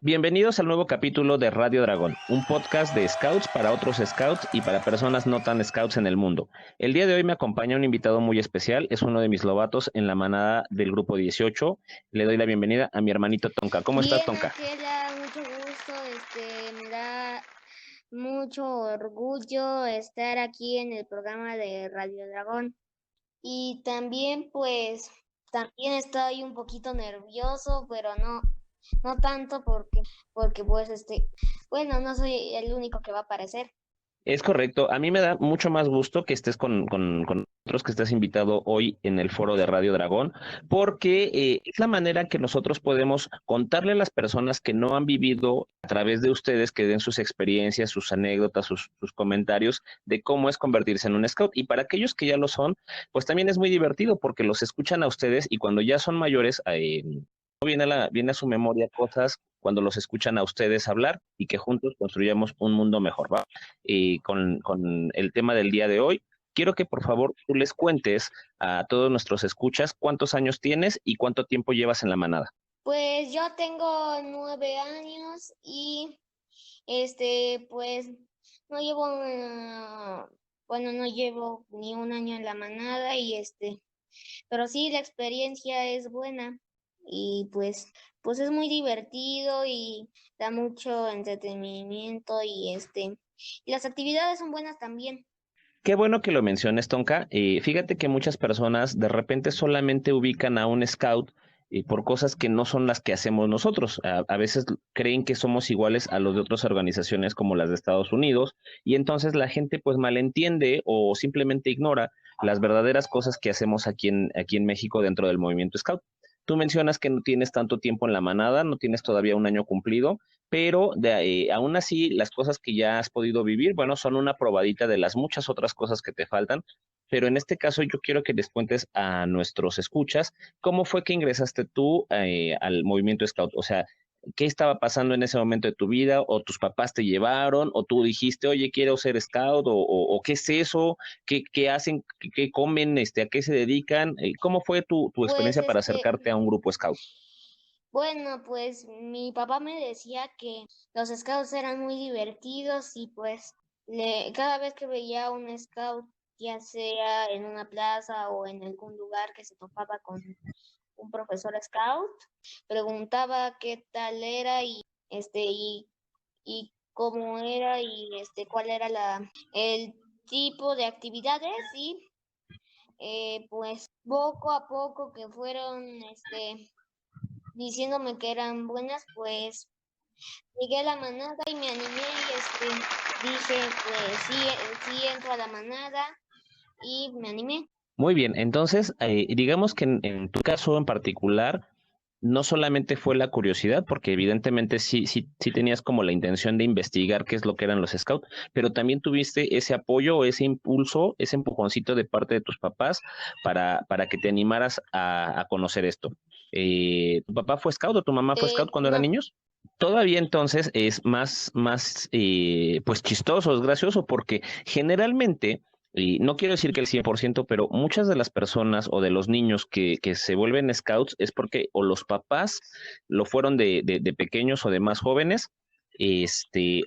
Bienvenidos al nuevo capítulo de Radio Dragón, un podcast de scouts para otros scouts y para personas no tan scouts en el mundo. El día de hoy me acompaña un invitado muy especial, es uno de mis lobatos en la manada del grupo 18. Le doy la bienvenida a mi hermanito Tonka. ¿Cómo estás, Bien, Tonka? Ángela, mucho gusto, me da mucho orgullo estar aquí en el programa de Radio Dragón. Y también, también estoy un poquito nervioso, pero no tanto porque bueno, no soy el único que va a aparecer. Es correcto, a mí me da mucho más gusto que estés con nosotros, que estés invitado hoy en el foro de Radio Dragón, porque es la manera que nosotros podemos contarle a las personas que no han vivido a través de ustedes, que den sus experiencias, sus anécdotas, sus comentarios de cómo es convertirse en un scout. Y para aquellos que ya lo son, pues también es muy divertido porque los escuchan a ustedes y cuando ya son mayores, viene a su memoria cosas cuando los escuchan a ustedes hablar y que juntos construyamos un mundo mejor, ¿va? Y con el tema del día de hoy, quiero que por favor tú les cuentes a todos nuestros escuchas cuántos años tienes y cuánto tiempo llevas en la manada. Pues yo tengo 9 años y pues no llevo, bueno, no llevo ni un año en la manada pero sí la experiencia es buena y pues es muy divertido y da mucho entretenimiento y las actividades son buenas también. Qué bueno que lo menciones, Tonka. Fíjate que muchas personas de repente solamente ubican a un scout por cosas que no son las que hacemos nosotros. A veces creen que somos iguales a los de otras organizaciones como las de Estados Unidos y entonces la gente pues malentiende o simplemente ignora las verdaderas cosas que hacemos aquí en México dentro del movimiento scout. Tú mencionas que no tienes tanto tiempo en la manada, no tienes todavía un año cumplido, pero aún así las cosas que ya has podido vivir, bueno, son una probadita de las muchas otras cosas que te faltan, pero en este caso yo quiero que les cuentes a nuestros escuchas cómo fue que ingresaste tú al movimiento Scout, o sea, qué estaba pasando en ese momento de tu vida, o tus papás te llevaron, o tú dijiste, oye, quiero ser Scout, o qué es eso, qué hacen, qué comen, a qué se dedican, cómo fue tu Pues experiencia para acercarte a un grupo Scout. bueno, pues mi papá me decía que los scouts eran muy divertidos y cada vez que veía un scout, ya sea en una plaza o en algún lugar que se topaba con un profesor scout, preguntaba qué tal era y cómo era y cuál era el tipo de actividades y pues poco a poco que fueron diciéndome que eran buenas, pues llegué a la manada y me animé dije, pues sí, sí entro a la manada y me animé. Muy bien, entonces, digamos que en tu caso en particular, no solamente fue la curiosidad, porque evidentemente sí tenías como la intención de investigar qué es lo que eran los scouts, pero también tuviste ese apoyo, ese impulso, ese empujoncito de parte de tus papás para que te animaras a conocer esto. ¿Tu papá fue scout o tu mamá fue scout cuando eran No, niños? Todavía entonces es pues chistoso, es gracioso, porque generalmente, y no quiero decir que el 100%, pero muchas de las personas o de los niños que se vuelven scouts es porque o los papás lo fueron de pequeños o de más jóvenes,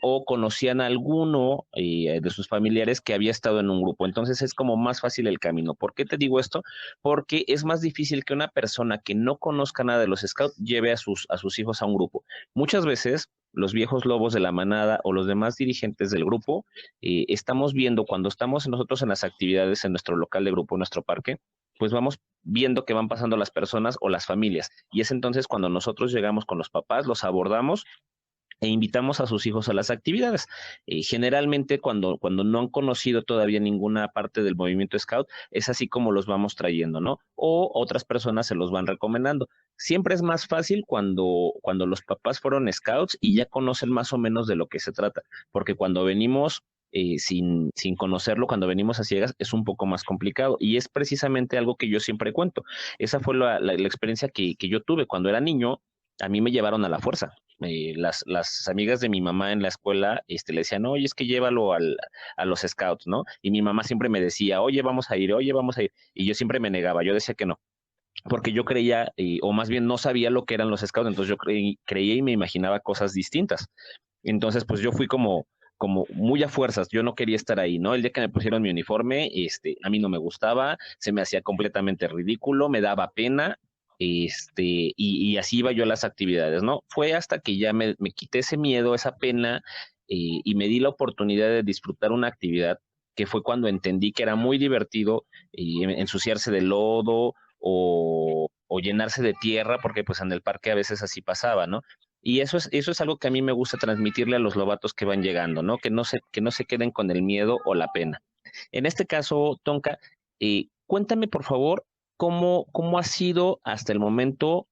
o conocían a alguno de sus familiares que había estado en un grupo. Entonces es como más fácil el camino. ¿Por qué te digo esto? Porque es más difícil que una persona que no conozca nada de los scouts lleve a sus hijos a un grupo. Muchas veces los viejos lobos de la manada o los demás dirigentes del grupo, estamos viendo cuando estamos nosotros en las actividades en nuestro local de grupo, en nuestro parque, pues vamos viendo que van pasando las personas o las familias. Y es entonces cuando nosotros llegamos con los papás, los abordamos e invitamos a sus hijos a las actividades. Generalmente cuando no han conocido todavía ninguna parte del movimiento Scout, es así como los vamos trayendo, ¿no? O otras personas se los van recomendando. Siempre es más fácil cuando los papás fueron Scouts y ya conocen más o menos de lo que se trata, porque cuando venimos sin conocerlo, cuando venimos a ciegas, es un poco más complicado. Y es precisamente algo que yo siempre cuento. Esa fue la experiencia que yo tuve cuando era niño. A mí me llevaron a la fuerza. Las amigas de mi mamá en la escuela le decían, oye, es que llévalo a los scouts, ¿no? Y mi mamá siempre me decía, oye, vamos a ir, oye, vamos a ir. Y yo siempre me negaba, yo decía que no. porque yo creía, o más bien no sabía lo que eran los scouts, entonces yo creía y me imaginaba cosas distintas. Entonces, pues yo fui como muy a fuerzas, yo no quería estar ahí, ¿no? El día que me pusieron mi uniforme, a mí no me gustaba, se me hacía completamente ridículo, me daba pena, y así iba yo a las actividades, ¿no? Fue hasta que ya me quité ese miedo, esa pena, y me di la oportunidad de disfrutar una actividad que fue cuando entendí que era muy divertido ensuciarse de lodo o llenarse de tierra, porque pues en el parque a veces así pasaba, ¿no? Y eso es algo que a mí me gusta transmitirle a los lobatos que van llegando, ¿no? Que no se queden con el miedo o la pena. En este caso, Tonka, cuéntame por favor cómo ha sido hasta el momento,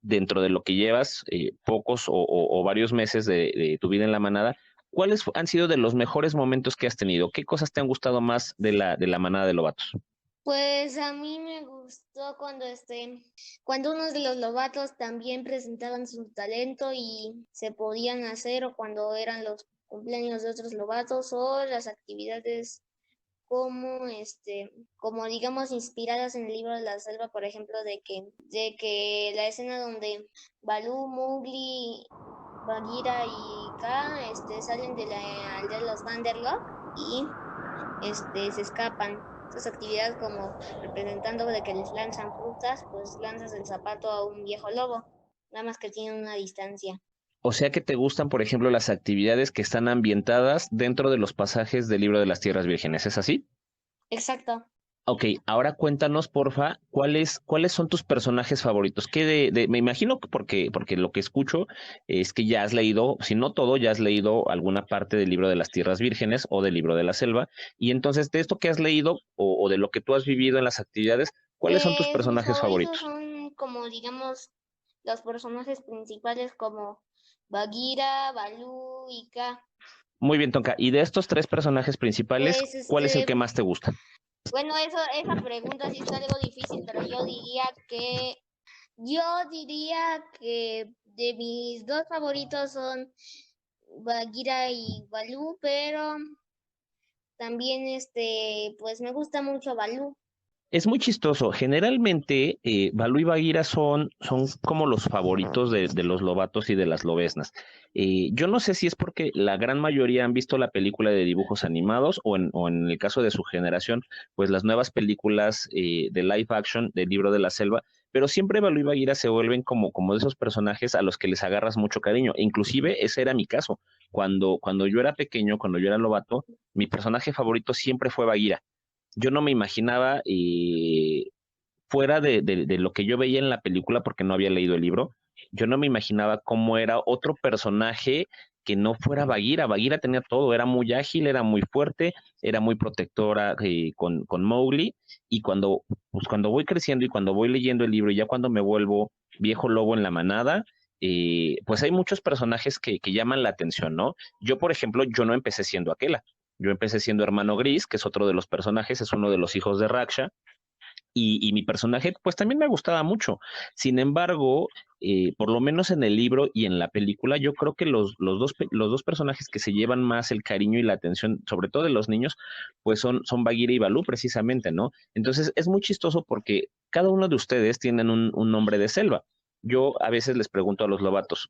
dentro de lo que llevas, pocos o varios meses de tu vida en la manada, ¿cuáles han sido de los mejores momentos que has tenido? ¿Qué cosas te han gustado más de la manada de lobatos? Pues a mí me gustó cuando cuando unos de los lobatos también presentaban su talento y se podían hacer, o cuando eran los cumpleaños de otros lobatos, o las actividades como como digamos inspiradas en el libro de la selva, por ejemplo, de que la escena donde Balú, Mowgli, Bagheera y Kaa salen de la aldea de los Vanderlock y se escapan. Esas actividades como representando de que les lanzan frutas, pues lanzas el zapato a un viejo lobo, nada más que tienen una distancia. O sea que te gustan, por ejemplo, las actividades que están ambientadas dentro de los pasajes del libro de las Tierras Vírgenes, ¿es así? Exacto. Ok, ahora cuéntanos, porfa, cuáles son tus personajes favoritos. Me imagino que porque lo que escucho es que ya has leído, si no todo, ya has leído alguna parte del libro de las Tierras Vírgenes o del libro de la Selva. Y entonces, de esto que has leído o de lo que tú has vivido en las actividades, ¿cuáles son tus Pues mis personajes favoritos favoritos? son como digamos los personajes principales como Bagheera, Baloo y Kaa. Muy bien, Tonka. Y de estos tres personajes principales, Pues ¿cuál es el que más te gusta? bueno, esa pregunta sí está algo difícil, pero yo diría que de mis dos favoritos son Bagheera y Baloo, pero también pues me gusta mucho Baloo. Es muy chistoso. Generalmente, Balú y Bagheera son como los favoritos de los lobatos y de las lobesnas. Yo no sé si es porque la gran mayoría han visto la película de dibujos animados o en el caso de su generación, pues las nuevas películas de live action del libro de la selva, pero siempre Balú y Bagheera se vuelven como de esos personajes a los que les agarras mucho cariño. E inclusive ese era mi caso. Cuando yo era pequeño, cuando yo era lobato, mi personaje favorito siempre fue Bagheera. Yo no me imaginaba, fuera de lo que yo veía en la película, porque no había leído el libro, yo no me imaginaba cómo era otro personaje que no fuera Bagheera. Bagheera tenía todo, era muy ágil, era muy fuerte, era muy protectora, con Mowgli, y cuando voy creciendo y cuando voy leyendo el libro y ya cuando me vuelvo viejo lobo en la manada, pues hay muchos personajes que llaman la atención, ¿no? Yo, por ejemplo, yo no empecé siendo Aquela. Yo empecé siendo Hermano Gris, que es otro de los personajes, es uno de los hijos de Raksha, y mi personaje pues también me gustaba mucho. Sin embargo, por lo menos en el libro y en la película, yo creo que los dos personajes que se llevan más el cariño y la atención, sobre todo de los niños, pues son Bagheera y Balú precisamente, ¿no? Entonces es muy chistoso porque cada uno de ustedes tienen un nombre de selva. Yo a veces les pregunto a los lobatos,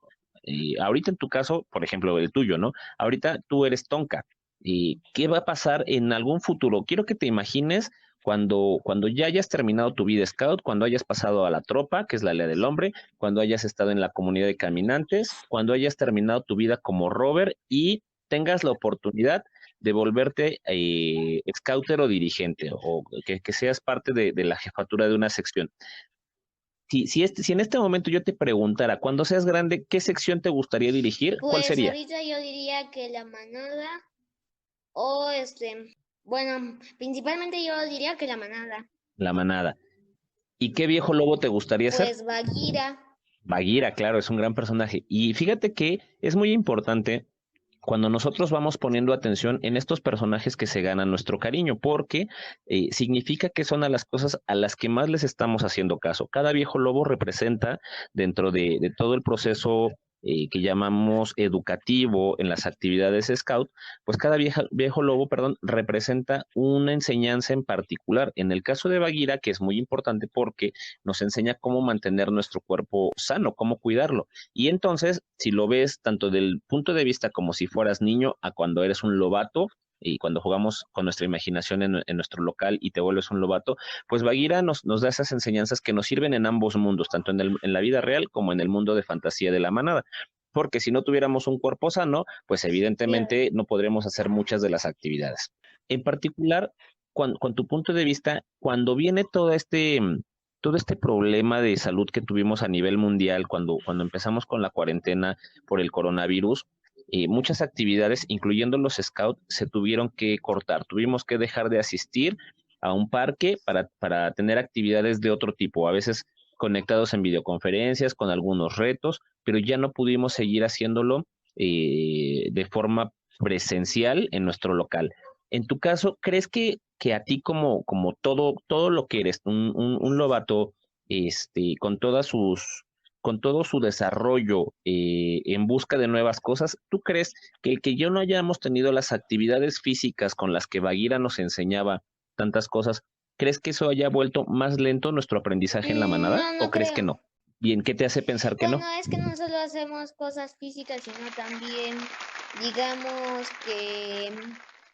ahorita en tu caso, por ejemplo, el tuyo, ¿no? Ahorita tú eres Tonka. ¿Y qué va a pasar en algún futuro? Quiero que te imagines cuando ya hayas terminado tu vida scout, cuando hayas pasado a la tropa, que es la ley del hombre, cuando hayas estado en la comunidad de caminantes, cuando hayas terminado tu vida como rover y tengas la oportunidad de volverte scouter o dirigente, o que seas parte de la jefatura de una sección. Si en este momento yo te preguntara, cuando seas grande, ¿qué sección te gustaría dirigir? ¿Cuál Pues sería? ahorita yo diría que la manada o bueno, principalmente yo diría que la manada, La manada. ¿Y qué viejo lobo te gustaría ser? pues Bagheera. Bagheera, claro, es un gran personaje. Y fíjate que es muy importante cuando nosotros vamos poniendo atención en estos personajes que se ganan nuestro cariño, porque significa que son a las cosas a las que más les estamos haciendo caso. Cada viejo lobo representa dentro de todo el proceso que llamamos educativo en las actividades Scout, pues cada viejo lobo, perdón, representa una enseñanza en particular. En el caso de Bagheera, que es muy importante porque nos enseña cómo mantener nuestro cuerpo sano, cómo cuidarlo. Y entonces, si lo ves tanto del punto de vista como si fueras niño a cuando eres un lobato, y cuando jugamos con nuestra imaginación en nuestro local y te vuelves un lobato, pues Bagheera nos da esas enseñanzas que nos sirven en ambos mundos, tanto en la vida real como en el mundo de fantasía de la manada. Porque si no tuviéramos un cuerpo sano, pues Claro. evidentemente no podremos hacer muchas de las actividades. En particular, con tu punto de vista, cuando viene todo este problema de salud que tuvimos a nivel mundial, cuando empezamos con la cuarentena por el coronavirus, muchas actividades, incluyendo los scouts, se tuvieron que cortar. Tuvimos que dejar de asistir a un parque para tener actividades de otro tipo, a veces conectados en videoconferencias, con algunos retos, pero ya no pudimos seguir haciéndolo de forma presencial en nuestro local. En tu caso, ¿crees que a ti como todo lo que eres, un lobato, con con todo su desarrollo en busca de nuevas cosas, ¿tú crees que el que yo no hayamos tenido las actividades físicas con las que Bagheera nos enseñaba tantas cosas, crees que eso haya vuelto más lento nuestro aprendizaje en la manada No, o no crees que creo. no? Bien, ¿qué te hace pensar que Bueno, no? es que no solo hacemos cosas físicas, sino también, digamos que,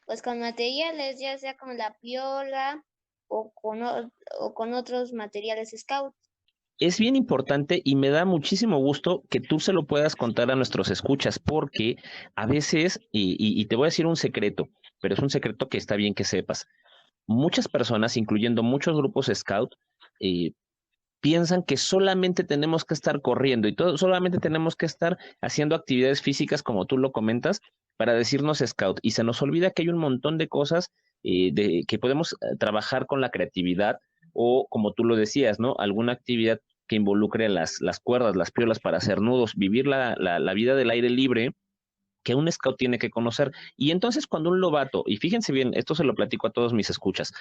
pues con materiales, ya sea con la piola o con otros materiales scout. Es bien importante y me da muchísimo gusto que tú se lo puedas contar a nuestros escuchas, porque a veces, y te voy a decir un secreto, pero es un secreto que está bien que sepas. Muchas personas, incluyendo muchos grupos scout, eh, piensan que solamente tenemos que estar corriendo y solamente tenemos que estar haciendo actividades físicas como tú lo comentas para decirnos scout y se nos olvida que hay un montón de cosas que podemos trabajar con la creatividad o como tú lo decías, ¿no? Alguna actividad que involucre las cuerdas, las piolas para hacer nudos, vivir la vida del aire libre que un scout tiene que conocer. Y entonces cuando un lobato, y fíjense bien, esto se lo platico a todos mis escuchas,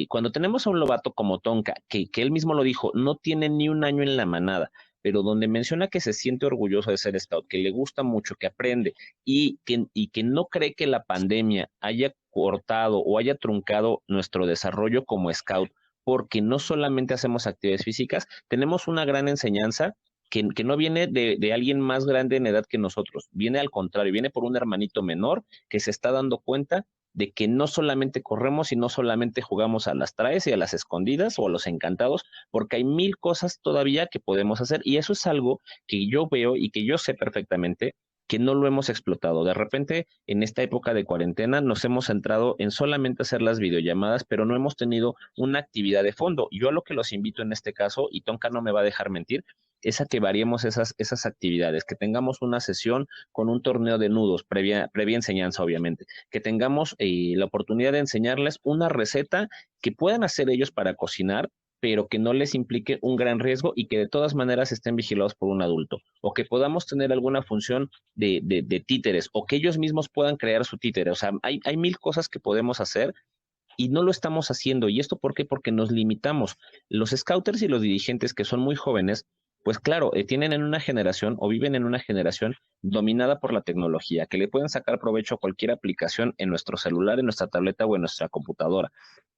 cuando tenemos a un lobato como Tonka, que él mismo lo dijo, no tiene ni un año en la manada, pero donde menciona que se siente orgulloso de ser scout, que le gusta mucho, que aprende y que no cree que la pandemia haya cortado o haya truncado nuestro desarrollo como scout, porque no solamente hacemos actividades físicas, tenemos una gran enseñanza que no viene de alguien más grande en edad que nosotros, viene al contrario, viene por un hermanito menor que se está dando cuenta de que no solamente corremos y no solamente jugamos a las traes y a las escondidas o a los encantados, porque hay mil cosas todavía que podemos hacer y eso es algo que yo veo y que yo sé perfectamente que no lo hemos explotado. De repente, en esta época de cuarentena, nos hemos centrado en solamente hacer las videollamadas, pero no hemos tenido una actividad de fondo. Yo a lo que los invito en este caso, y Tonka no me va a dejar mentir, es a que variemos esas actividades, que tengamos una sesión con un torneo de nudos, previa enseñanza, obviamente, que tengamos la oportunidad de enseñarles una receta que puedan hacer ellos para cocinar, pero que no les implique un gran riesgo y que de todas maneras estén vigilados por un adulto, o que podamos tener alguna función de títeres, o que ellos mismos puedan crear su títere. O sea, hay mil cosas que podemos hacer y no lo estamos haciendo. ¿Y esto por qué? Porque nos limitamos. Los scouters y los dirigentes que son muy jóvenes, pues claro, tienen en una generación o viven en una generación dominada por la tecnología, que le pueden sacar provecho a cualquier aplicación en nuestro celular, en nuestra tableta o en nuestra computadora.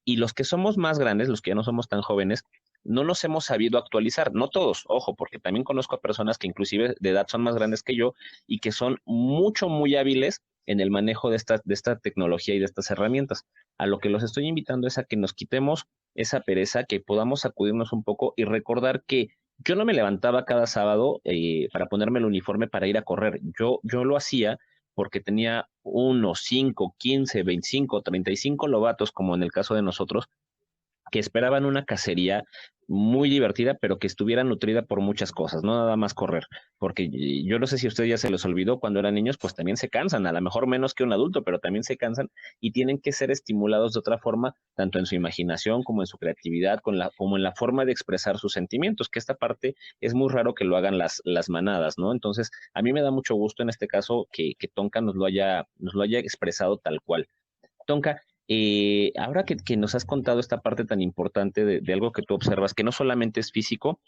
Y los que somos más grandes, los que ya no somos tan jóvenes, no nos hemos sabido actualizar, no todos, ojo, porque también conozco a personas que inclusive de edad son más grandes que yo y que son muy hábiles en el manejo de esta tecnología y de estas herramientas. A lo que los estoy invitando es a que nos quitemos esa pereza, que podamos sacudirnos un poco y recordar que yo no me levantaba cada sábado para ponerme el uniforme para ir a correr. Yo lo hacía porque tenía 1, 5, 15, 25, 35 lobatos, como en el caso de nosotros, que esperaban una cacería muy divertida, pero que estuviera nutrida por muchas cosas, no nada más correr, porque yo no sé si a ustedes ya se les olvidó cuando eran niños, pues también se cansan, a lo mejor menos que un adulto, pero también se cansan y tienen que ser estimulados de otra forma, tanto en su imaginación como en su creatividad, como en la forma de expresar sus sentimientos, que esta parte es muy raro que lo hagan las manadas, ¿no? Entonces, a mí me da mucho gusto en este caso que Tonka nos lo haya expresado tal cual. Tonka, ahora que nos has contado esta parte tan importante de algo que tú observas, que no solamente es físico,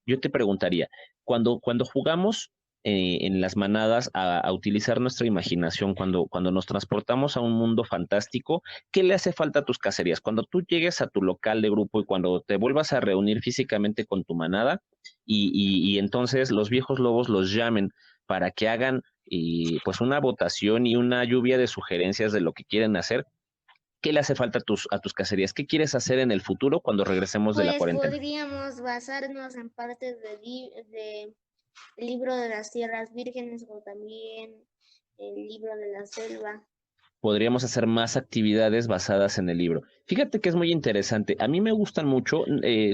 yo te preguntaría, cuando jugamos en las manadas a utilizar nuestra imaginación cuando nos transportamos a un mundo fantástico. ¿Qué le hace falta a tus cacerías? Cuando tú llegues a tu local de grupo y cuando te vuelvas a reunir físicamente con tu manada y entonces los viejos lobos los llamen para que hagan pues una votación y una lluvia de sugerencias de lo que quieren hacer. ¿Qué le hace falta a tus cacerías? ¿Qué quieres hacer en el futuro cuando regresemos de la Pues cuarentena? podríamos basarnos en partes de el libro de las tierras vírgenes o también el libro de la selva. Podríamos hacer más actividades basadas en el libro. Fíjate que es muy interesante. A mí me gustan mucho,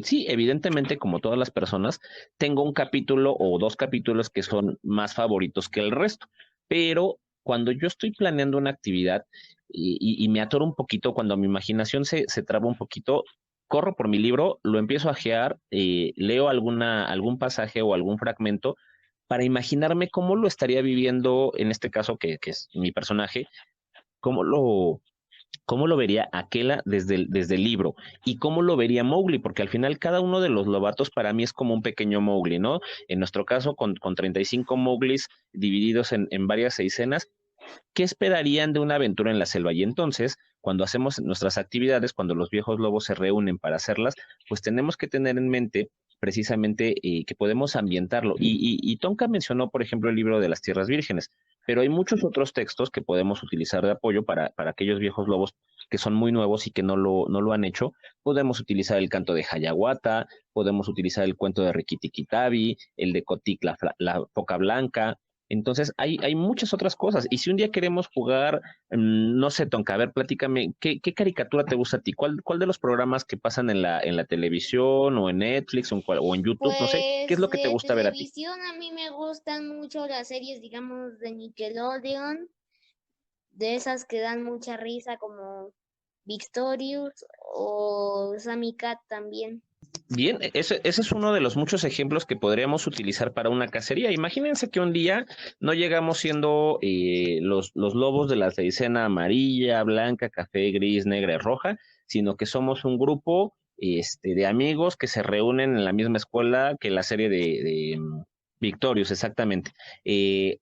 sí, evidentemente, como todas las personas, tengo un capítulo o dos capítulos que son más favoritos que el resto, pero cuando yo estoy planeando una actividad y me atoro un poquito, cuando mi imaginación se traba un poquito, corro por mi libro, lo empiezo a gear, leo algún pasaje o algún fragmento para imaginarme cómo lo estaría viviendo, en este caso, que es mi personaje, cómo cómo lo vería Akela desde el libro y cómo lo vería Mowgli, porque al final cada uno de los lobatos para mí es como un pequeño Mowgli, ¿no? En nuestro caso, con 35 Mowglis divididos en varias escenas, ¿qué esperarían de una aventura en la selva? Y entonces, cuando hacemos nuestras actividades, cuando los viejos lobos se reúnen para hacerlas, pues tenemos que tener en mente precisamente que podemos ambientarlo. Y Tonka mencionó, por ejemplo, el libro de las Tierras Vírgenes, pero hay muchos otros textos que podemos utilizar de apoyo para aquellos viejos lobos que son muy nuevos y que no lo han hecho. Podemos utilizar el canto de Hayahuata, podemos utilizar el cuento de Riquitikitabi, el de Cotic, la Foca Blanca, entonces, hay muchas otras cosas. Y si un día queremos jugar, no sé, Tonka, a ver, platícame, ¿qué caricatura te gusta a ti? ¿Cuál de los programas que pasan en la televisión o en Netflix o en YouTube, no sé, qué es Pues lo que te de gusta ver a ti? televisión a mí me gustan mucho las series, digamos, de Nickelodeon, de esas que dan mucha risa como Victorious o Sammy Cat también. Bien, ese es uno de los muchos ejemplos que podríamos utilizar para una cacería. Imagínense que un día no llegamos siendo los lobos de la escena amarilla, blanca, café, gris, negra y roja, sino que somos un grupo de amigos que se reúnen en la misma escuela que la serie de Victorious, exactamente.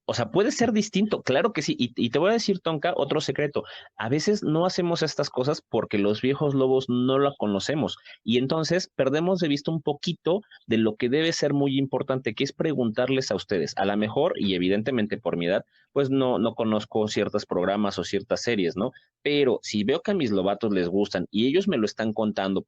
O sea, puede ser distinto, claro que sí. Y te voy a decir, Tonka, otro secreto. A veces no hacemos estas cosas porque los viejos lobos no la conocemos y entonces perdemos de vista un poquito de lo que debe ser muy importante, que es preguntarles a ustedes. A lo mejor, y evidentemente por mi edad, pues no conozco ciertos programas o ciertas series, ¿no? Pero si veo que a mis lobatos les gustan y ellos me lo están contando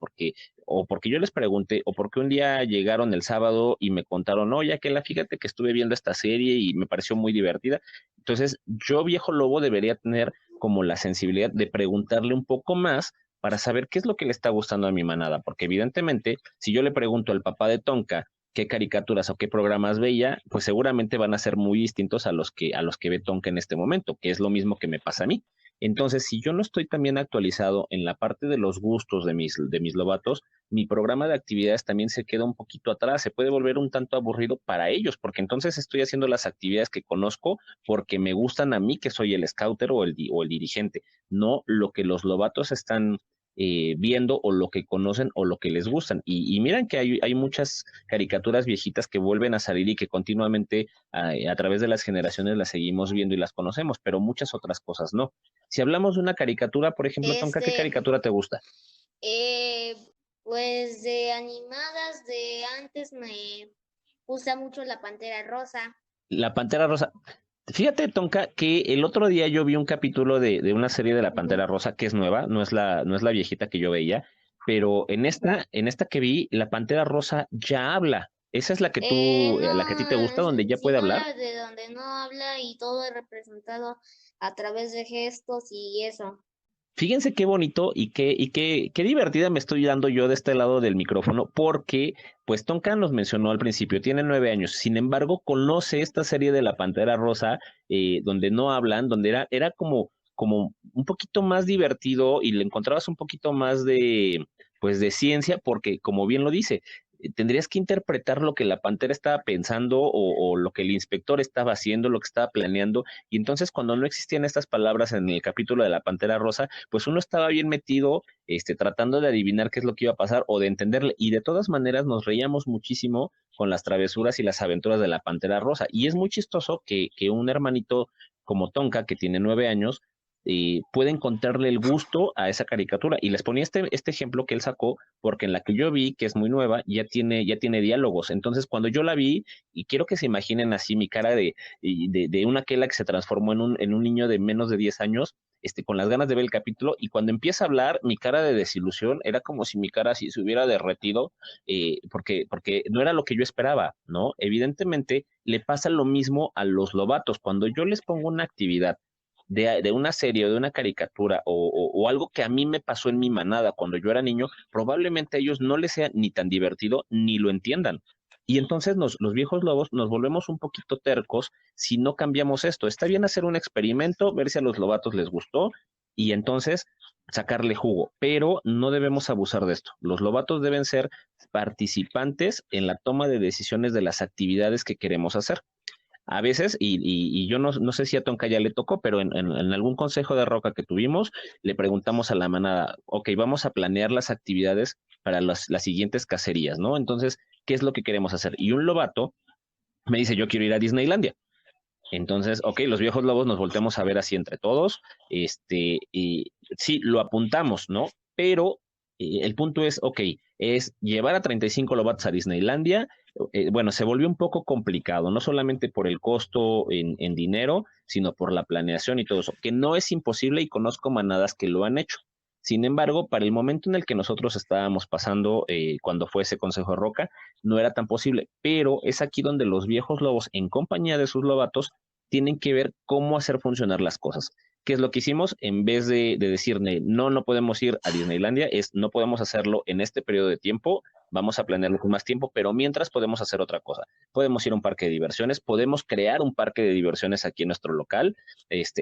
o porque yo les pregunté, o porque un día llegaron el sábado y me contaron, oye, que fíjate que estuve viendo esta serie y me pareció muy divertida. Entonces, yo, viejo lobo, debería tener como la sensibilidad de preguntarle un poco más para saber qué es lo que le está gustando a mi manada, porque evidentemente, si yo le pregunto al papá de Tonka qué caricaturas o qué programas veía, pues seguramente van a ser muy distintos a los que ve Tonka en este momento, que es lo mismo que me pasa a mí. Entonces, si yo no estoy también actualizado en la parte de los gustos de mis lobatos, mi programa de actividades también se queda un poquito atrás, se puede volver un tanto aburrido para ellos, porque entonces estoy haciendo las actividades que conozco porque me gustan a mí, que soy el scouter o el dirigente, no lo que los lobatos están viendo o lo que conocen o lo que les gustan. Y miran que hay muchas caricaturas viejitas que vuelven a salir y que continuamente a través de las generaciones las seguimos viendo y las conocemos, pero muchas otras cosas no. Si hablamos de una caricatura, por ejemplo, Tonka, ¿qué Este, caricatura te gusta? eh, pues de animadas de antes me gusta mucho la Pantera Rosa. La Pantera Rosa. Fíjate, Tonka, que el otro día yo vi un capítulo de una serie de La Pantera Rosa que es nueva, no es la viejita que yo veía, pero en esta que vi, La Pantera Rosa ya habla. Esa es la que a ti te gusta, donde No, ya puede sino hablar. la de donde no habla y todo es representado a través de gestos y eso. Fíjense qué bonito qué divertida me estoy dando yo de este lado del micrófono, porque pues Tonka nos mencionó al principio, tiene 9 años, sin embargo conoce esta serie de La Pantera Rosa, donde no hablan, donde era como un poquito más divertido y le encontrabas un poquito más pues de ciencia, porque como bien lo dice, tendrías que interpretar lo que la pantera estaba pensando o lo que el inspector estaba haciendo, lo que estaba planeando, y entonces cuando no existían estas palabras en el capítulo de la Pantera Rosa, pues uno estaba bien metido, tratando de adivinar qué es lo que iba a pasar o de entenderle, y de todas maneras nos reíamos muchísimo con las travesuras y las aventuras de la Pantera Rosa. Y es muy chistoso que un hermanito como Tonka, que tiene 9 años, puede encontrarle el gusto a esa caricatura. Y les ponía este ejemplo que él sacó, porque en la que yo vi, que es muy nueva, ya tiene diálogos. Entonces, cuando yo la vi, y quiero que se imaginen así mi cara de una Kela que se transformó en un niño de menos de 10 años, con las ganas de ver el capítulo, y cuando empieza a hablar, mi cara de desilusión era como si mi cara así se hubiera derretido, porque no era lo que yo esperaba, ¿no? Evidentemente, le pasa lo mismo a los lobatos. Cuando yo les pongo una actividad de una serie o de una caricatura o algo que a mí me pasó en mi manada cuando yo era niño, probablemente a ellos no les sea ni tan divertido ni lo entiendan. Y entonces los viejos lobos nos volvemos un poquito tercos si no cambiamos esto. Está bien hacer un experimento, ver si a los lobatos les gustó y entonces sacarle jugo, pero no debemos abusar de esto. Los lobatos deben ser participantes en la toma de decisiones de las actividades que queremos hacer. A veces, y yo no sé si a Tonka ya le tocó, pero en algún consejo de roca que tuvimos, le preguntamos a la manada, ok, vamos a planear las actividades para las siguientes cacerías, ¿no? Entonces, ¿qué es lo que queremos hacer? Y un lobato me dice, yo quiero ir a Disneylandia. Entonces, ok, los viejos lobos nos volteamos a ver así entre todos, y sí, lo apuntamos, ¿no? Pero el punto es, ok, es llevar a 35 lobatos a Disneylandia. Bueno, se volvió un poco complicado, no solamente por el costo en dinero, sino por la planeación y todo eso, que no es imposible y conozco manadas que lo han hecho. Sin embargo, para el momento en el que nosotros estábamos pasando, cuando fue ese Consejo de Roca, no era tan posible, pero es aquí donde los viejos lobos, en compañía de sus lobatos, tienen que ver cómo hacer funcionar las cosas. ¿Qué es lo que hicimos? En vez de decirle, no, no podemos ir a Disneylandia, es no podemos hacerlo en este periodo de tiempo, vamos a planearlo con más tiempo, pero mientras podemos hacer otra cosa. Podemos ir a un parque de diversiones, podemos crear un parque de diversiones aquí en nuestro local,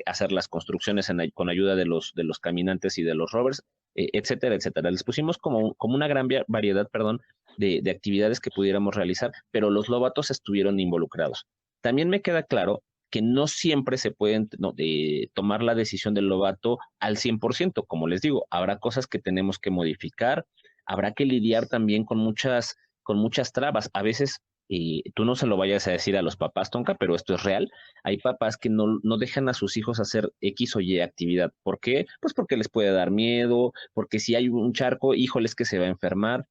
hacer las construcciones con ayuda de los caminantes y de los rovers, etcétera, etcétera. Les pusimos como una gran variedad, perdón, de actividades que pudiéramos realizar, pero los lobatos estuvieron involucrados. También me queda claro que no siempre se pueden tomar la decisión del lobato al 100%. Como les digo, habrá cosas que tenemos que modificar, habrá que lidiar también con muchas trabas. A veces, tú no se lo vayas a decir a los papás, Tonka, pero esto es real. Hay papás que no dejan a sus hijos hacer X o Y actividad. ¿Por qué? Pues porque les puede dar miedo, porque si hay un charco, híjoles que se va a enfermar.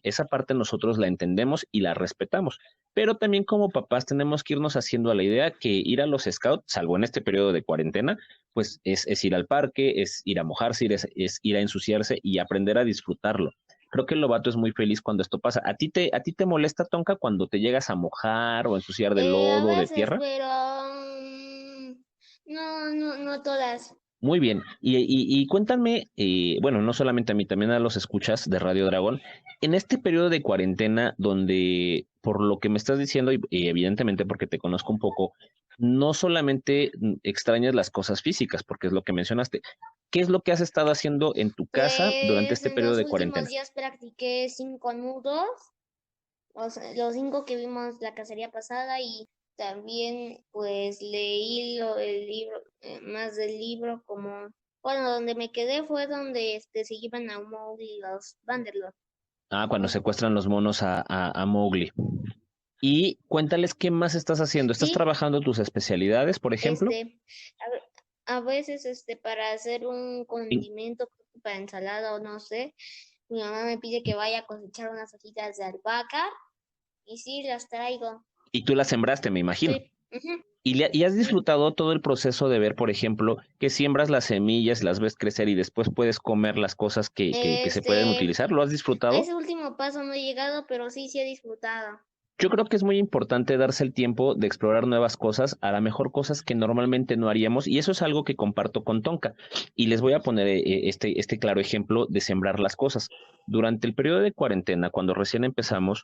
Esa parte nosotros la entendemos y la respetamos, pero también como papás tenemos que irnos haciendo a la idea que ir a los scouts, salvo en este periodo de cuarentena, pues es ir al parque, es ir a mojarse, es ir a ensuciarse y aprender a disfrutarlo. Creo que el lobato es muy feliz cuando esto pasa. ¿A ti te molesta, Tonka, cuando te llegas a mojar o ensuciar de A lodo, de veces, tierra? pero no, no, no todas. Muy bien. Y cuéntame, bueno, no solamente a mí, también a los escuchas de Radio Dragón, en este periodo de cuarentena donde, por lo que me estás diciendo, y evidentemente porque te conozco un poco, no solamente extrañas las cosas físicas, porque es lo que mencionaste. ¿Qué es lo que has estado haciendo en tu casa durante Pues este en periodo los de últimos cuarentena? días practiqué 5 nudos, o sea, los 5 que vimos la cacería pasada y también pues leí el libro, más del libro como, bueno, donde me quedé fue donde se llevan a Mowgli los Vanderlord. Ah, cuando secuestran los monos a Mowgli. Y cuéntales qué más estás haciendo. ¿Estás Sí, trabajando tus especialidades, por ejemplo? a, ve- a veces para hacer un Y, condimento para ensalada o no sé, mi mamá me pide que vaya a cosechar unas hojitas de albahaca y sí, las traigo. y tú las sembraste, me imagino. Sí, ujú, ¿Y has sí. disfrutado todo el proceso de ver, por ejemplo, que siembras las semillas, las ves crecer y después puedes comer las cosas que se pueden Este, utilizar? ¿Lo has a disfrutado? ese último paso no he llegado, pero sí, sí he disfrutado. Yo creo que es muy importante darse el tiempo de explorar nuevas cosas, a lo mejor cosas que normalmente no haríamos, y eso es algo que comparto con Tonka. Y les voy a poner este claro ejemplo de sembrar las cosas. Durante el periodo de cuarentena, cuando recién empezamos,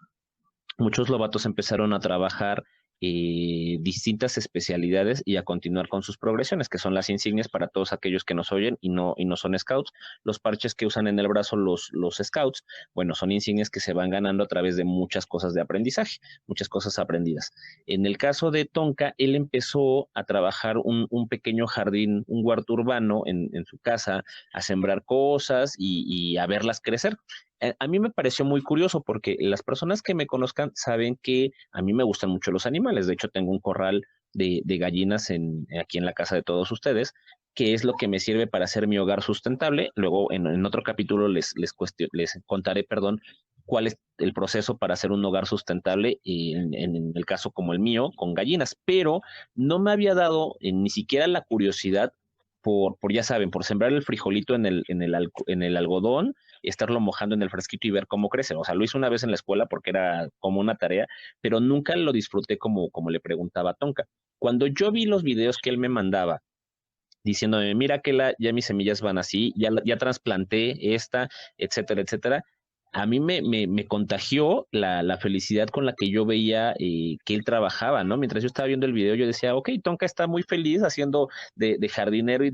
muchos lobatos empezaron a trabajar distintas especialidades y a continuar con sus progresiones, que son las insignias para todos aquellos que nos oyen y no son scouts. Los parches que usan en el brazo los scouts, bueno, son insignias que se van ganando a través de muchas cosas de aprendizaje, muchas cosas aprendidas. En el caso de Tonka, él empezó a trabajar un pequeño jardín, un huerto urbano en su casa, a sembrar cosas y a verlas crecer. a mí me pareció muy curioso porque las personas que me conozcan saben que a mí me gustan mucho los animales. De hecho, tengo un corral de gallinas aquí en la casa de todos ustedes, que es lo que me sirve para hacer mi hogar sustentable. Luego, en otro capítulo les contaré, perdón, cuál es el proceso para hacer un hogar sustentable y en el caso como el mío, con gallinas. Pero no me había dado ni siquiera la curiosidad ya saben, por sembrar el frijolito en el algodón, estarlo mojando en el fresquito y ver cómo crece. O sea, lo hice una vez en la escuela porque era como una tarea, pero nunca lo disfruté como le preguntaba a Tonka. Cuando yo vi los videos que él me mandaba, diciéndome, mira que ya mis semillas van así, ya trasplanté esta, etcétera, etcétera. A mí me contagió la felicidad con la que yo veía que él trabajaba, ¿no? Mientras yo estaba viendo el video, yo decía, ok, Tonka está muy feliz haciendo de jardinero y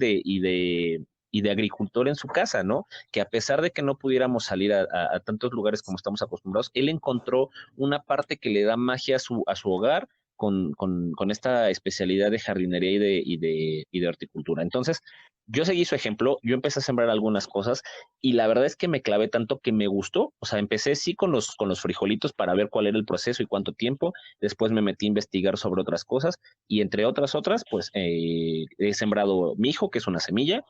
de agricultor en su casa, ¿no? Que a pesar de que no pudiéramos salir a tantos lugares como estamos acostumbrados, él encontró una parte que le da magia a su hogar con esta especialidad de jardinería y de horticultura. Entonces, yo seguí su ejemplo, yo empecé a sembrar algunas cosas y la verdad es que me clavé tanto que me gustó. O sea, empecé sí con los frijolitos para ver cuál era el proceso y cuánto tiempo. Después me metí a investigar sobre otras cosas y entre otras, pues he sembrado mijo, que es una semilla,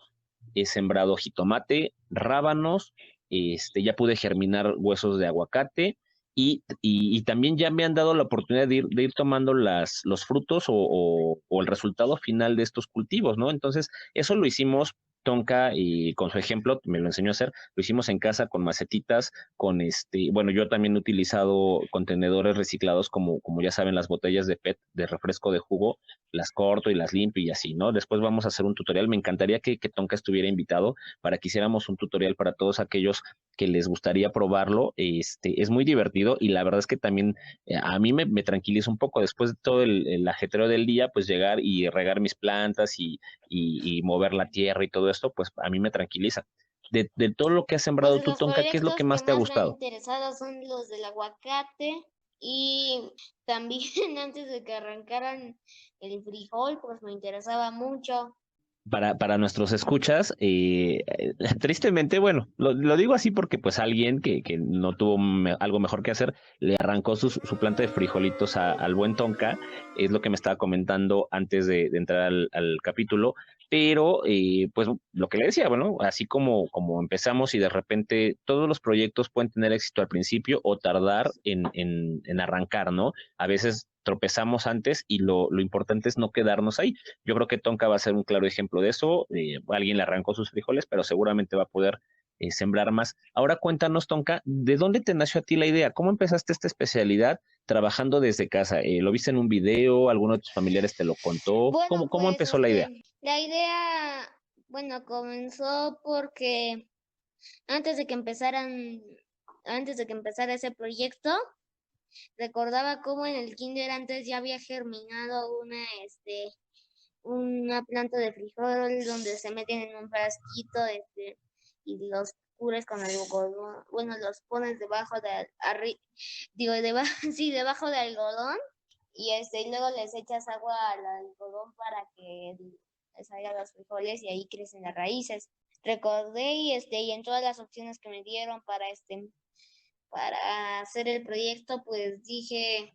he sembrado jitomate, rábanos, ya pude germinar huesos de aguacate y también ya me han dado la oportunidad de ir tomando los frutos o el resultado final de estos cultivos, ¿no? Entonces, eso lo hicimos Tonka y con su ejemplo me lo enseñó a hacer, lo hicimos en casa con macetitas, bueno, yo también he utilizado contenedores reciclados como ya saben, las botellas de PET de refresco de jugo, las corto y las limpio y así, ¿no? Después vamos a hacer un tutorial. Me encantaría que Tonka estuviera invitado para que hiciéramos un tutorial para todos aquellos que les gustaría probarlo. Es muy divertido y la verdad es que también a mí me tranquiliza un poco después de todo el ajetreo del día, pues llegar y regar mis plantas y mover la tierra y todo esto, pues a mí me tranquiliza. De todo lo que has Pues sembrado tú, los Tonka, ¿qué es lo que proyectos que más te ha más me han gustado? interesado son los del aguacate y también antes de que arrancaran el frijol, pues me interesaba mucho. Para nuestros escuchas, tristemente, bueno, lo digo así porque pues alguien que no tuvo algo mejor que hacer, le arrancó su planta de frijolitos al buen Tonka, es lo que me estaba comentando antes de entrar al capítulo, pero pues lo que le decía, bueno, así como empezamos y de repente todos los proyectos pueden tener éxito al principio o tardar en arrancar, ¿no? A veces tropezamos antes y lo importante es no quedarnos ahí. Yo creo que Tonka va a ser un claro ejemplo de eso. Alguien le arrancó sus frijoles, pero seguramente va a poder sembrar más. Ahora cuéntanos, Tonka, ¿de dónde te nació a ti la idea? ¿Cómo empezaste esta especialidad trabajando desde casa? ¿Lo viste en un video? ¿Alguno de tus familiares te lo contó? Bueno, Cómo pues empezó la idea? la idea, bueno, comenzó porque antes de que empezaran, antes de que empezara ese proyecto, recordaba cómo en el kinder antes ya había germinado una planta de frijol donde se meten en un frasquito, y los cubres con algodón, bueno, los pones debajo digo, sí, debajo de algodón, y luego les echas agua al algodón para que les salgan los frijoles y ahí crecen las raíces. Recordé y en todas las opciones que me dieron para hacer el proyecto, pues dije,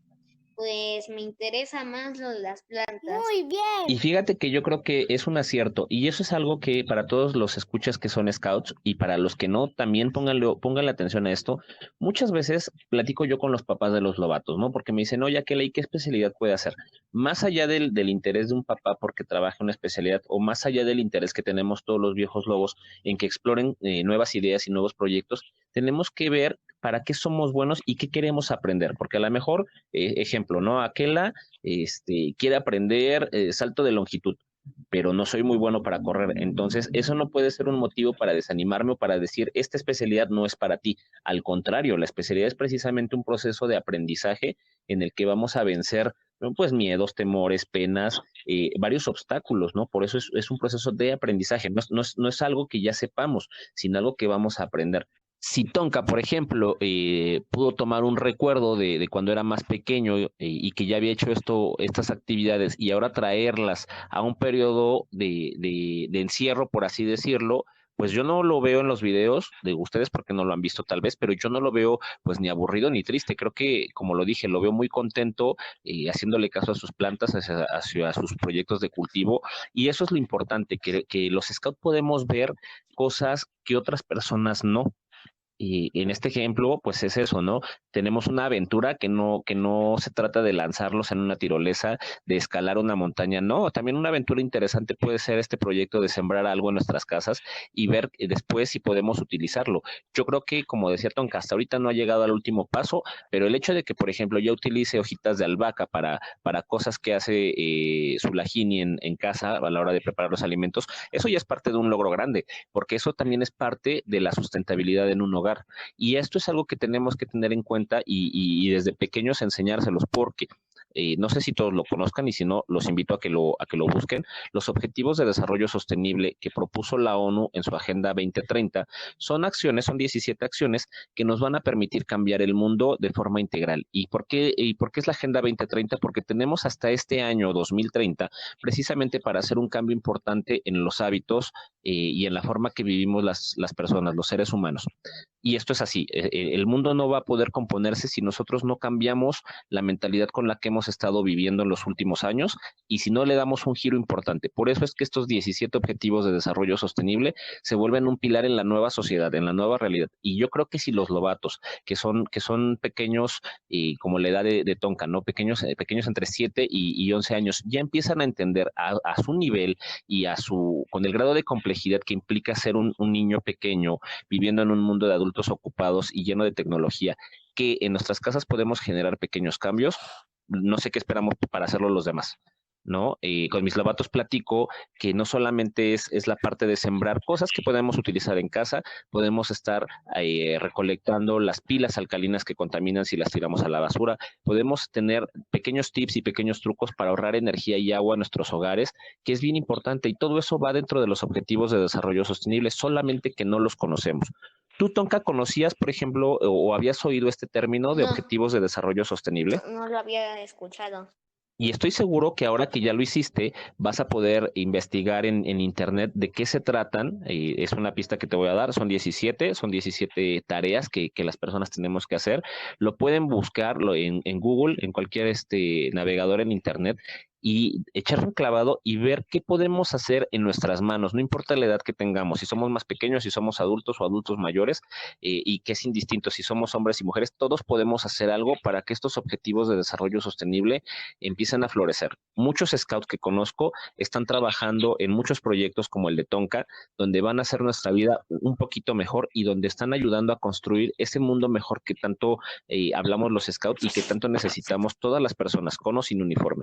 pues me interesa más lo de las plantas. Muy Y bien. fíjate que yo creo que es un acierto, y eso es algo que para todos los escuchas que son scouts y para los que no, también pónganle atención a esto. Muchas veces platico yo con los papás de los lobatos, ¿no? Porque me dicen, oye, ¿qué especialidad puede hacer? Más allá del interés de un papá porque trabaja en una especialidad, o más allá del interés que tenemos todos los viejos lobos en que exploren nuevas ideas y nuevos proyectos, tenemos que ver para qué somos buenos y qué queremos aprender, porque a lo mejor, ejemplo, ¿no? Aquela quiere aprender salto de longitud, pero no soy muy bueno para correr. Entonces, eso no puede ser un motivo para desanimarme o para decir, esta especialidad no es para ti. Al contrario, la especialidad es precisamente un proceso de aprendizaje en el que vamos a vencer pues miedos, temores, penas, varios obstáculos, ¿no? Por eso es un proceso de aprendizaje, no es algo que ya sepamos, sino algo que vamos a aprender. Si Tonka, por ejemplo, pudo tomar un recuerdo de cuando era más pequeño y que ya había hecho estas actividades y ahora traerlas a un periodo de encierro, por así decirlo, pues yo no lo veo en los videos de ustedes porque no lo han visto tal vez, pero yo no lo veo pues ni aburrido ni triste. Creo que, como lo dije, lo veo muy contento, haciéndole caso a sus plantas, hacia sus proyectos de cultivo. Y eso es lo importante, que los scouts podemos ver cosas que otras personas no. Y en este ejemplo, pues es eso, ¿no? Tenemos una aventura que no se trata de lanzarlos en una tirolesa, de escalar una montaña, no, también una aventura interesante puede ser este proyecto de sembrar algo en nuestras casas y ver después si podemos utilizarlo. Yo creo que, como decía Tonka, hasta ahorita no ha llegado al último paso, pero el hecho de que, por ejemplo, ya utilice hojitas de albahaca para cosas que hace Sulajini en casa a la hora de preparar los alimentos, eso ya es parte de un logro grande, porque eso también es parte de la sustentabilidad en un hogar. Y esto es algo que tenemos que tener en cuenta y desde pequeños enseñárselos, porque no sé si todos lo conozcan y si no, los invito a que lo busquen. Los Objetivos de Desarrollo Sostenible que propuso la ONU en su Agenda 2030 son acciones, son 17 acciones que nos van a permitir cambiar el mundo de forma integral. Y por qué es la Agenda 2030? Porque tenemos hasta este año 2030 precisamente para hacer un cambio importante en los hábitos y en la forma que vivimos las personas, los seres humanos. Y esto es así, el mundo no va a poder componerse si nosotros no cambiamos la mentalidad con la que hemos estado viviendo en los últimos años y si no le damos un giro importante. Por eso es que estos 17 objetivos de desarrollo sostenible se vuelven un pilar en la nueva sociedad, en la nueva realidad. Y yo creo que si los lobatos, que son pequeños, como la edad de Tonka, ¿no? Pequeños entre 7 y 11 años, ya empiezan a entender a su nivel y con el grado de complejidad que implica ser un niño pequeño viviendo en un mundo de adultos ocupados y lleno de tecnología, que en nuestras casas podemos generar pequeños cambios. No sé qué esperamos para hacerlo los demás, ¿no? Con mis lobatos platico que no solamente es la parte de sembrar cosas que podemos utilizar en casa, podemos estar recolectando las pilas alcalinas que contaminan si las tiramos a la basura, podemos tener pequeños tips y pequeños trucos para ahorrar energía y agua en nuestros hogares, que es bien importante y todo eso va dentro de los objetivos de desarrollo sostenible, solamente que no los conocemos. ¿Tú, Tonka, conocías, por ejemplo, o habías oído este término de No, objetivos de desarrollo sostenible? no lo había escuchado. Y estoy seguro que ahora que ya lo hiciste, vas a poder investigar en internet de qué se tratan. Es una pista que te voy a dar, son 17 tareas que las personas tenemos que hacer. Lo pueden buscarlo en Google, en cualquier navegador en internet y echarle un clavado y ver qué podemos hacer en nuestras manos, no importa la edad que tengamos, si somos más pequeños, si somos adultos o adultos mayores, y que es indistinto si somos hombres y mujeres, todos podemos hacer algo para que estos objetivos de desarrollo sostenible empiezan a florecer. Muchos scouts que conozco están trabajando en muchos proyectos como el de Tonka, donde van a hacer nuestra vida un poquito mejor y donde están ayudando a construir ese mundo mejor que tanto hablamos los scouts y que tanto necesitamos todas las personas, con o sin uniforme.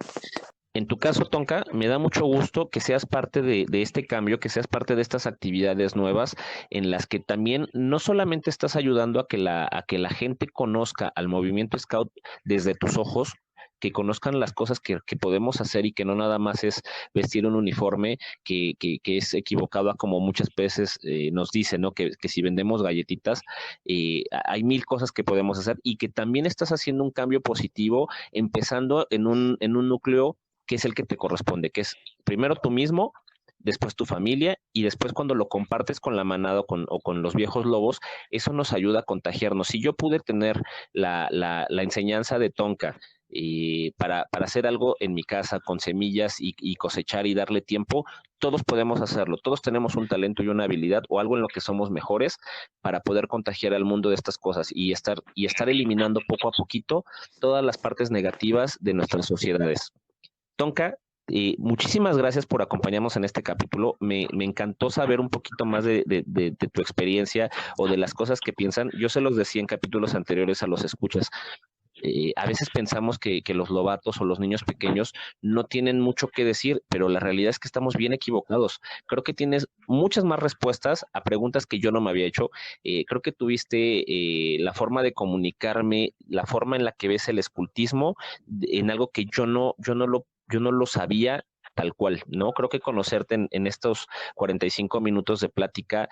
En tu caso, Tonka, me da mucho gusto que seas parte de este cambio, que seas parte de estas actividades nuevas en las que también no solamente estás ayudando a que la gente conozca al movimiento Scout desde tus ojos, que conozcan las cosas que podemos hacer y que no nada más es vestir un uniforme que es equivocado a como muchas veces nos dicen, ¿no? Que si vendemos galletitas, hay mil cosas que podemos hacer y que también estás haciendo un cambio positivo, empezando en un núcleo que es el que te corresponde, que es primero tú mismo, después tu familia y después cuando lo compartes con la manada o con los viejos lobos, eso nos ayuda a contagiarnos. Si yo pude tener la enseñanza de Tonka para hacer algo en mi casa con semillas y cosechar y darle tiempo, todos podemos hacerlo, todos tenemos un talento y una habilidad o algo en lo que somos mejores para poder contagiar al mundo de estas cosas y estar eliminando poco a poquito todas las partes negativas de nuestras sociedades. Tonka, muchísimas gracias por acompañarnos en este capítulo. Me encantó saber un poquito más de tu experiencia o de las cosas que piensan. Yo se los decía en capítulos anteriores a los escuchas. A veces pensamos que los lobatos o los niños pequeños no tienen mucho que decir, pero la realidad es que estamos bien equivocados. Creo que tienes muchas más respuestas a preguntas que yo no me había hecho. Creo que tuviste la forma de comunicarme, la forma en la que ves el escultismo, en algo que yo no lo sabía tal cual, ¿no? Creo que conocerte en estos 45 minutos de plática,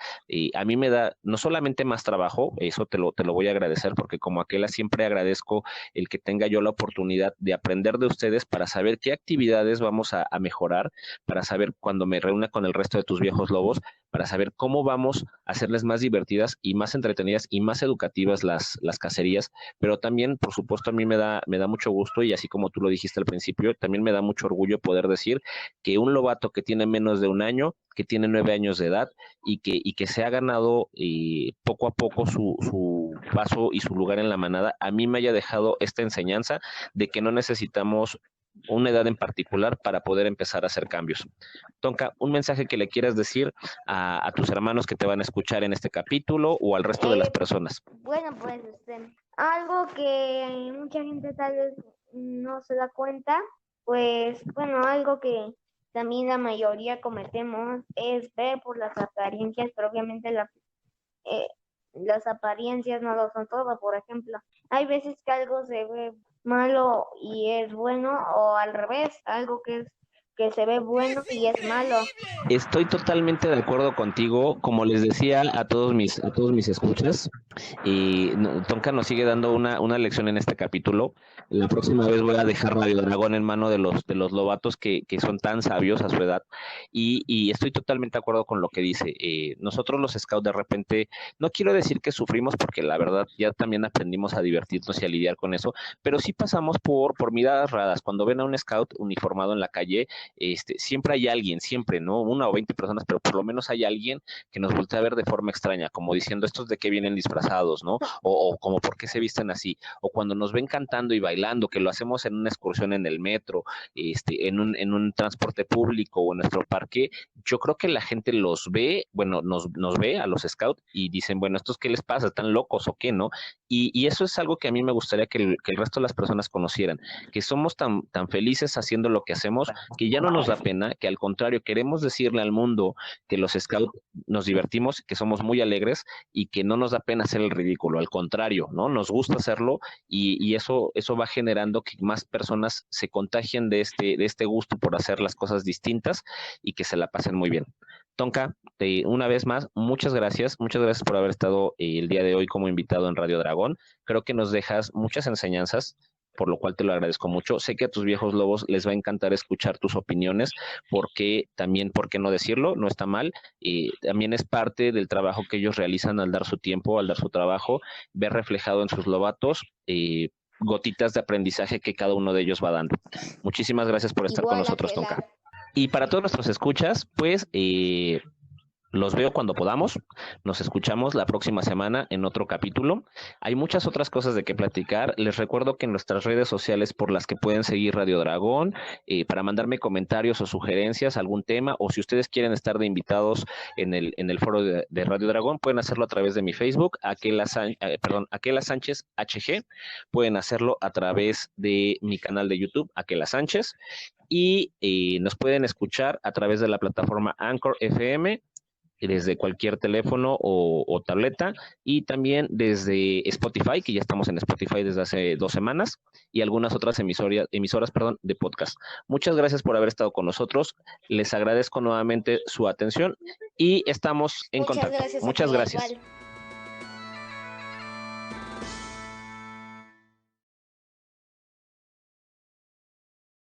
a mí me da no solamente más trabajo, eso te lo voy a agradecer, porque como aquella siempre agradezco el que tenga yo la oportunidad de aprender de ustedes para saber qué actividades vamos a mejorar, para saber cuando me reúna con el resto de tus viejos lobos, para saber cómo vamos a hacerles más divertidas y más entretenidas y más educativas las cacerías, pero también, por supuesto, a mí me da mucho gusto y así como tú lo dijiste al principio, también me da mucho orgullo poder decir que un lobato que tiene menos de un año, que tiene 9 años de edad y que se ha ganado poco a poco su paso y su lugar en la manada, a mí me haya dejado esta enseñanza de que no necesitamos una edad en particular para poder empezar a hacer cambios. Tonka, un mensaje que le quieras decir a tus hermanos que te van a escuchar en este capítulo o al resto de las personas. Bueno, pues algo que mucha gente tal vez no se da cuenta, pues bueno, algo que también la mayoría cometemos es ver por las apariencias, pero obviamente eh, las apariencias no lo son todo. Por ejemplo, hay veces que algo se ve malo y es bueno, o al revés, algo que se ve bueno y es malo. Estoy totalmente de acuerdo contigo, como les decía a todos mis escuchas, y Tonka nos sigue dando una lección en este capítulo. La próxima vez voy a dejar Radio Dragón en mano de los lobatos que son tan sabios a su edad, y estoy totalmente de acuerdo con lo que dice. Nosotros los scouts de repente, no quiero decir que sufrimos, porque la verdad ya también aprendimos a divertirnos y a lidiar con eso, pero sí pasamos por miradas raras. Cuando ven a un scout uniformado en la calle, siempre hay alguien, siempre, ¿no? 1 o 20 personas, pero por lo menos hay alguien que nos voltea a ver de forma extraña, como diciendo, estos de qué vienen disfrazados, ¿no? O como por qué se visten así, o cuando nos ven cantando y bailando, que lo hacemos en una excursión en el metro, en un transporte público o en nuestro parque, yo creo que la gente los ve, bueno, nos ve a los scouts y dicen, bueno, ¿estos qué les pasa? ¿Están locos o qué, no? Y eso es algo que a mí me gustaría que el resto de las personas conocieran, que somos tan felices haciendo lo que hacemos, que ya no nos da pena, que al contrario, queremos decirle al mundo que los scouts nos divertimos, que somos muy alegres y que no nos da pena hacer el ridículo, al contrario, ¿no? Nos gusta hacerlo y eso va generando que más personas se contagien de este gusto por hacer las cosas distintas y que se la pasen muy bien. Tonka, una vez más, muchas gracias por haber estado el día de hoy como invitado en Radio Dragón. Creo que nos dejas muchas enseñanzas, por lo cual te lo agradezco mucho. Sé que a tus viejos lobos les va a encantar escuchar tus opiniones, porque también, ¿por qué no decirlo? No está mal. También es parte del trabajo que ellos realizan al dar su tiempo, al dar su trabajo, ver reflejado en sus lobatos gotitas de aprendizaje que cada uno de ellos va dando. Muchísimas gracias por estar con nosotros, Tonka. Y para todos nuestros escuchas, pues los veo cuando podamos. Nos escuchamos la próxima semana en otro capítulo. Hay muchas otras cosas de qué platicar. Les recuerdo que en nuestras redes sociales por las que pueden seguir Radio Dragón, para mandarme comentarios o sugerencias, algún tema, o si ustedes quieren estar de invitados en el foro de Radio Dragón, pueden hacerlo a través de mi Facebook, Aquela Sánchez HG. Pueden hacerlo a través de mi canal de YouTube, Aquela Sánchez. Y nos pueden escuchar a través de la plataforma Anchor FM, desde cualquier teléfono o tableta, y también desde Spotify, que ya estamos en Spotify desde hace 2 semanas, y algunas otras emisoras de podcast. Muchas gracias por haber estado con nosotros. Les agradezco nuevamente su atención y estamos en contacto. Muchas gracias.